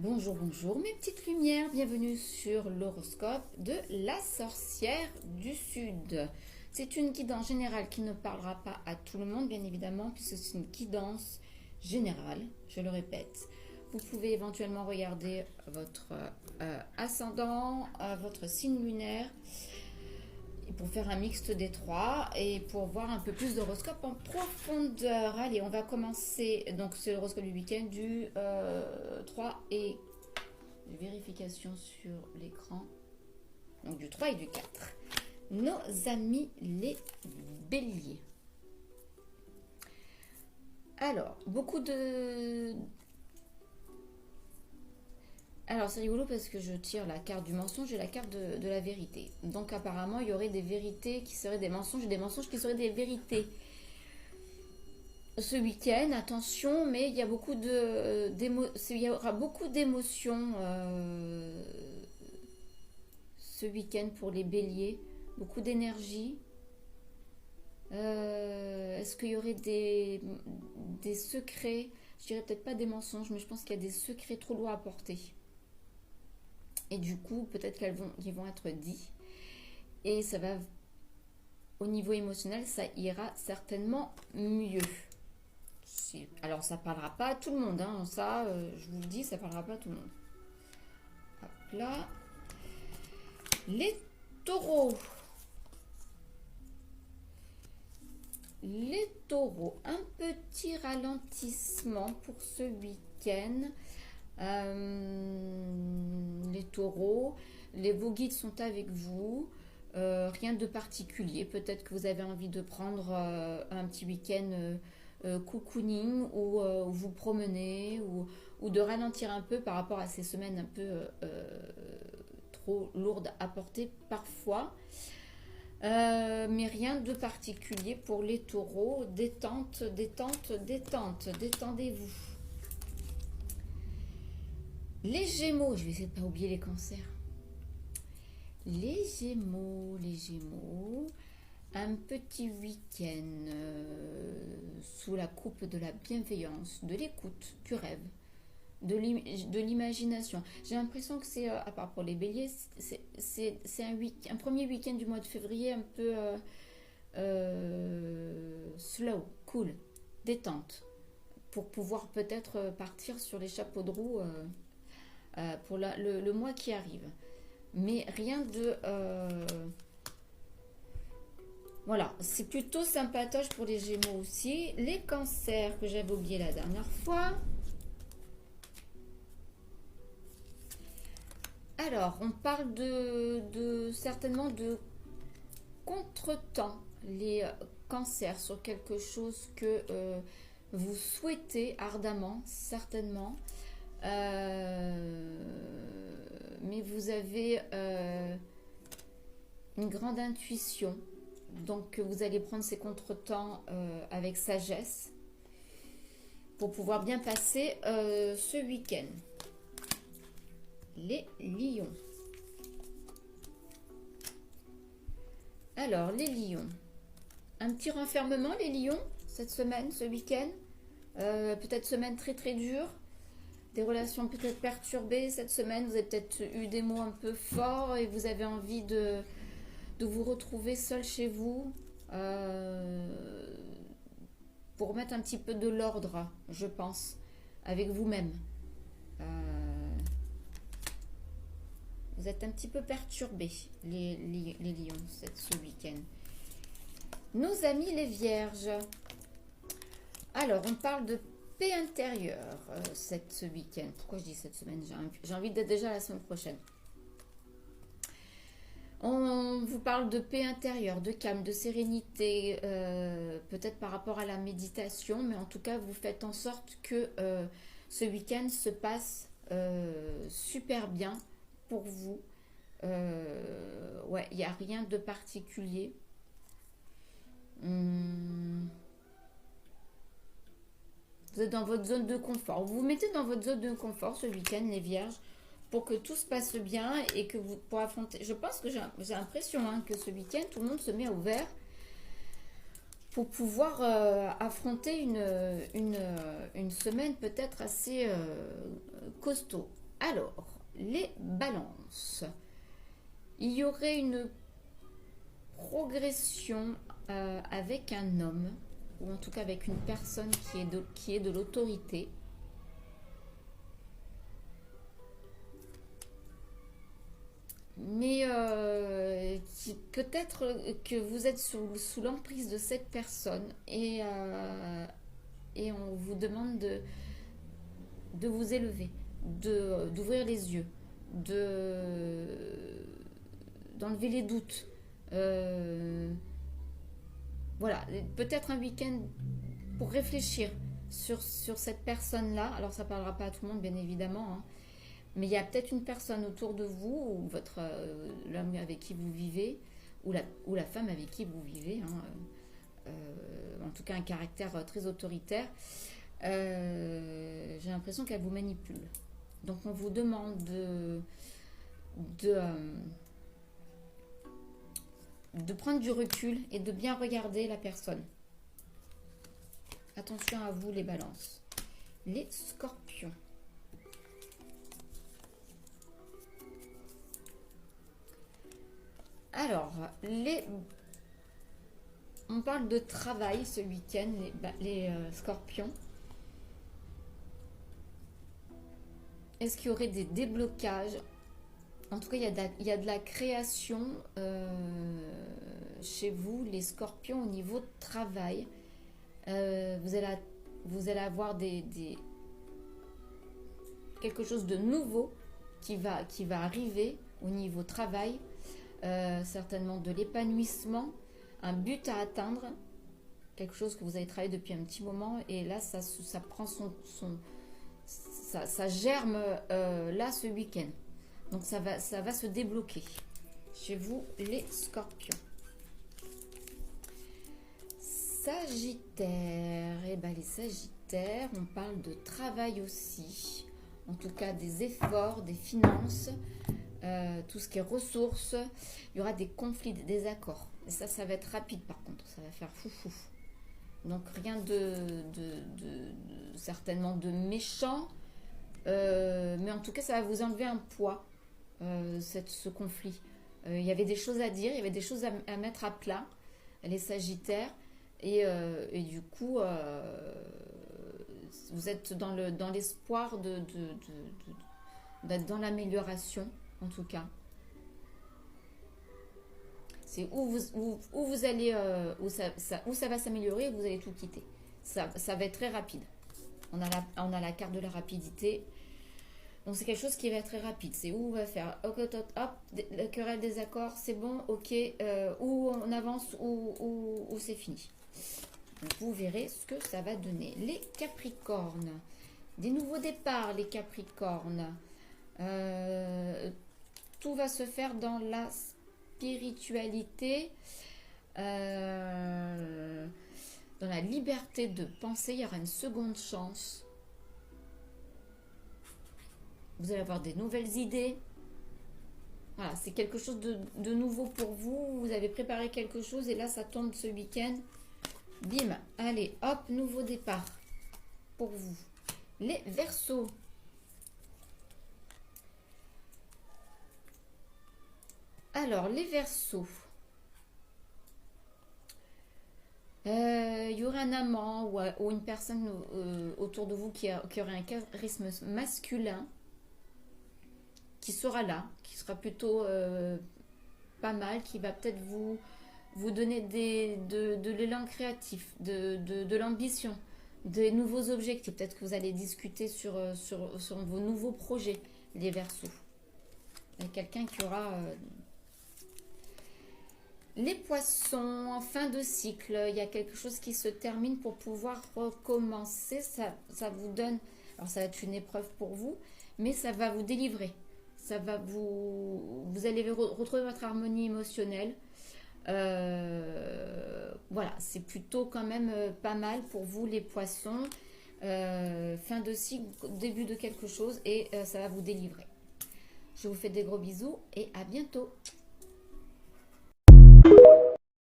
Bonjour, bonjour mes petites lumières, bienvenue sur l'horoscope de la sorcière du Sud. C'est une guidance générale qui ne parlera pas à tout le monde, bien évidemment, puisque c'est une guidance générale, je le répète. Vous pouvez éventuellement regarder votre ascendant, votre signe lunaire, pour faire un mixte des trois et pour voir un peu plus d'horoscope en profondeur. Allez, on va commencer. Donc, c'est l'horoscope du week-end du 3 et vérification sur l'écran. Donc, du 3 et du 4. Nos amis les béliers. Alors, Alors, c'est rigolo parce que je tire la carte du mensonge et la carte de la vérité. Donc, apparemment, il y aurait des vérités qui seraient des mensonges et des mensonges qui seraient des vérités. Ce week-end, attention, mais il y a il y aura beaucoup d'émotions ce week-end pour les béliers. Beaucoup d'énergie. Est-ce qu'il y aurait des secrets? Je dirais peut-être pas des mensonges, mais je pense qu'il y a des secrets trop lourds à porter. Et du coup, peut-être qu'ils vont être dits. Et ça va, au niveau émotionnel, ça ira certainement mieux. Alors, ça parlera pas à tout le monde. Hein. Ça, je vous le dis, ça parlera pas à tout le monde. Hop là. Les taureaux. Les taureaux. Un petit ralentissement pour ce week-end. Les taureaux, vos guides sont avec vous, rien de particulier. Peut-être que vous avez envie de prendre un petit week-end cocooning ou vous promener ou de ralentir un peu par rapport à ces semaines un peu trop lourdes à porter parfois. Mais rien de particulier pour les taureaux. Détente, détente, détente, détendez-vous. Les Gémeaux, je vais essayer de ne pas oublier les cancers. Les Gémeaux, un petit week-end sous la coupe de la bienveillance, de l'écoute, du rêve, de l'imagination. J'ai l'impression que c'est, à part pour les béliers, c'est un premier week-end du mois de février un peu slow, cool, détente, pour pouvoir peut-être partir sur les chapeaux de roue pour le mois qui arrive. Mais rien de... Voilà, c'est plutôt sympatoche pour les Gémeaux aussi. Les cancers que j'avais oublié la dernière fois. Alors, on parle certainement de contretemps. Les cancers sur quelque chose que vous souhaitez ardemment, certainement. Mais vous avez une grande intuition, donc vous allez prendre ces contretemps avec sagesse pour pouvoir bien passer ce week-end. Les lions. Alors, les lions, un petit renfermement, les lions, cette semaine, ce week-end, peut-être semaine très très dure. Des relations peut-être perturbées cette semaine, vous avez peut-être eu des mots un peu forts et vous avez envie de vous retrouver seul chez vous pour mettre un petit peu de l'ordre, je pense, avec vous-même. Vous êtes un petit peu perturbés, les lions, ce week-end. Nos amis les vierges. Alors, on parle de paix intérieure ce week-end. Pourquoi je dis cette semaine? J'ai envie d'être déjà la semaine prochaine. On vous parle de paix intérieure, de calme, de sérénité, peut-être par rapport à la méditation, mais en tout cas, vous faites en sorte que ce week-end se passe super bien pour vous. Ouais, il n'y a rien de particulier. Vous êtes dans votre zone de confort. Vous vous mettez dans votre zone de confort ce week-end, les vierges, pour que tout se passe bien et que vous pourrez affronter. Je pense que j'ai l'impression que ce week-end, tout le monde se met à ouvert pour pouvoir affronter une semaine peut-être assez costaud. Alors, les balances. Il y aurait une progression avec un homme, ou en tout cas avec une personne qui est de l'autorité. Mais peut-être que vous êtes sous l'emprise de cette personne et on vous demande de vous élever, d'ouvrir les yeux, d'enlever les doutes. Voilà, peut-être un week-end pour réfléchir sur cette personne-là. Alors ça ne parlera pas à tout le monde, bien évidemment, hein. Mais il y a peut-être une personne autour de vous, ou l'homme avec qui vous vivez, ou la femme avec qui vous vivez, hein, en tout cas un caractère très autoritaire. J'ai l'impression qu'elle vous manipule. Donc on vous demande de prendre du recul et de bien regarder la personne. Attention à vous les balances. Les scorpions. Alors, on parle de travail ce week-end, les scorpions. Est-ce qu'il y aurait des déblocages? En tout cas, il y a de la création chez vous, les scorpions, au niveau de travail. Vous allez avoir quelque chose de nouveau qui va arriver au niveau travail. Certainement de l'épanouissement, un but à atteindre, quelque chose que vous avez travaillé depuis un petit moment, et là ça prend ça germe là ce week-end. Donc ça va se débloquer chez vous les scorpions. Sagittaire, et ben les sagittaires, on parle de travail aussi, en tout cas des efforts, des finances. Tout ce qui est ressources, il y aura des conflits, des désaccords. Et ça va être rapide par contre, ça va faire foufou. Donc rien certainement de méchant, mais en tout cas ça va vous enlever un poids, ce conflit. Il y avait des choses à dire, il y avait des choses à mettre à plat, les sagittaires, et du coup vous êtes dans l'espoir d'être dans l'amélioration. En tout cas, c'est où vous allez, où ça va s'améliorer, et vous allez tout quitter. Ça va être très rapide. On a la carte de la rapidité. Donc c'est quelque chose qui va être très rapide. C'est où on va faire hop, la querelle des accords, c'est bon, ok, où on avance, ou c'est fini. Donc vous verrez ce que ça va donner. Les Capricornes, des nouveaux départs, les Capricornes. Tout va se faire dans la spiritualité, dans la liberté de penser. Il y aura une seconde chance. Vous allez avoir des nouvelles idées. Voilà, c'est quelque chose de nouveau pour vous. Vous avez préparé quelque chose et là, ça tombe ce week-end. Bim, allez, hop, nouveau départ pour vous. Les Verseaux. Alors, les Verseaux. Il y aurait un amant ou une personne autour de vous qui aurait un charisme masculin qui sera là, qui sera plutôt pas mal, qui va peut-être vous donner de l'élan créatif, de l'ambition, des nouveaux objectifs. Peut-être que vous allez discuter sur vos nouveaux projets, les Verseaux. Il y a quelqu'un qui aura... Les Poissons, en fin de cycle, il y a quelque chose qui se termine pour pouvoir recommencer. Ça vous donne... Alors ça va être une épreuve pour vous, mais ça va vous délivrer. Ça va vous allez retrouver votre harmonie émotionnelle. Voilà, c'est plutôt quand même pas mal pour vous les Poissons. Fin de cycle, début de quelque chose, et ça va vous délivrer. Je vous fais des gros bisous et à bientôt.